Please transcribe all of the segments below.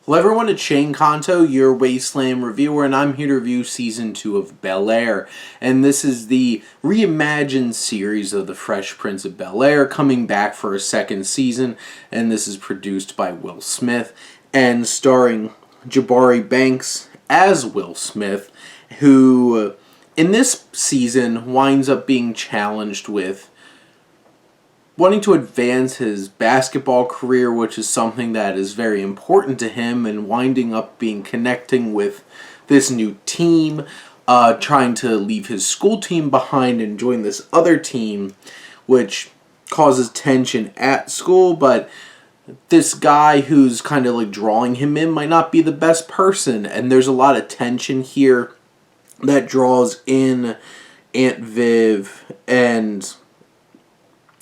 Hello everyone, it's Shane Kanto, your Wasteland reviewer, and I'm here to review Season 2 of Bel-Air. And this is the reimagined series of The Fresh Prince of Bel-Air, coming back for a second season, and this is produced by Will Smith, and starring Jabari Banks as Will Smith, who in this season winds up being challenged with wanting to advance his basketball career, which is something that is very important to him, and winding up connecting with this new team, trying to leave his school team behind and join this other team, which causes tension at school, but this guy who's kind of like drawing him in might not be the best person, and there's a lot of tension here that draws in Aunt Viv and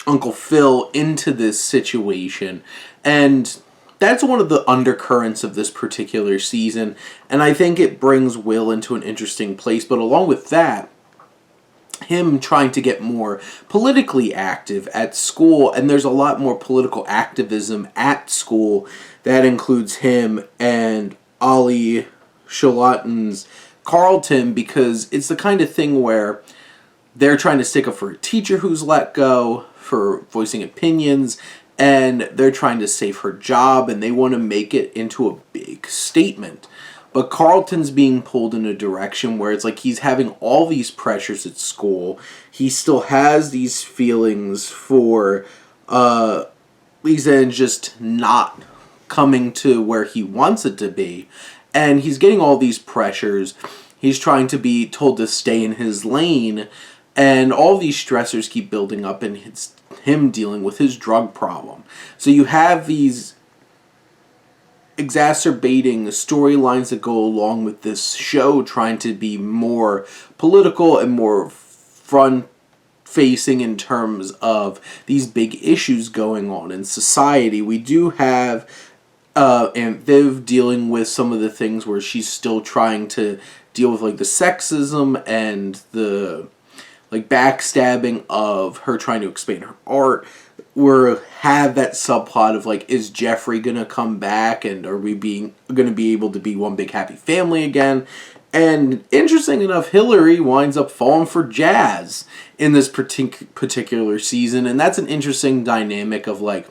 Uncle Phil into this situation, and that's one of the undercurrents of this particular season, and I think it brings Will into an interesting place. But along with that, him trying to get more politically active at school, and there's a lot more political activism at school that includes him and Ollie Charlton's Carlton, because it's the kind of thing where they're trying to stick up for a teacher who's let go for voicing opinions, and they're trying to save her job, and they want to make it into a big statement. But Carlton's being pulled in a direction where it's like he's having all these pressures at school. He still has these feelings for Lisa and just not coming to where he wants it to be. And he's getting all these pressures. He's trying to be told to stay in his lane. And all these stressors keep building up, and it's him dealing with his drug problem. So you have these exacerbating storylines that go along with this show, trying to be more political and more front-facing in terms of these big issues going on in society. We do have Aunt Viv dealing with some of the things where she's still trying to deal with like the sexism and the backstabbing of her trying to explain her art. We have that subplot of like, is Jeffrey gonna come back, and are we gonna be able to be one big happy family again? And interesting enough, Hillary winds up falling for Jazz in this particular season, and that's an interesting dynamic of like,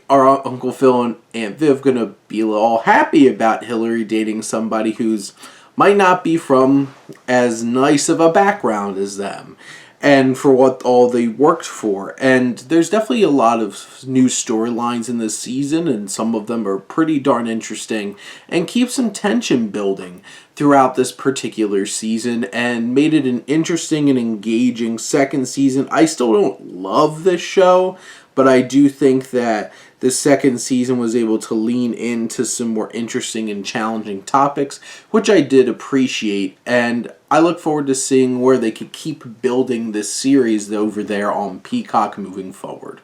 our Uncle Phil and Aunt Viv gonna be all happy about Hillary dating somebody who's might not be from as nice of a background as them, and for what all they worked for. And there's definitely a lot of new storylines in this season, and some of them are pretty darn interesting, and keep some tension building throughout this particular season, and made it an interesting and engaging second season. I still don't love this show, but I do think that the second season was able to lean into some more interesting and challenging topics, which I did appreciate, and I look forward to seeing where they could keep building this series over there on Peacock moving forward.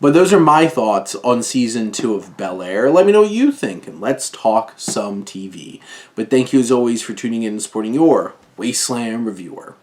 But those are my thoughts on Season 2 of Bel-Air. Let me know what you think, and let's talk some TV. But thank you as always for tuning in and supporting your Wasteland reviewer.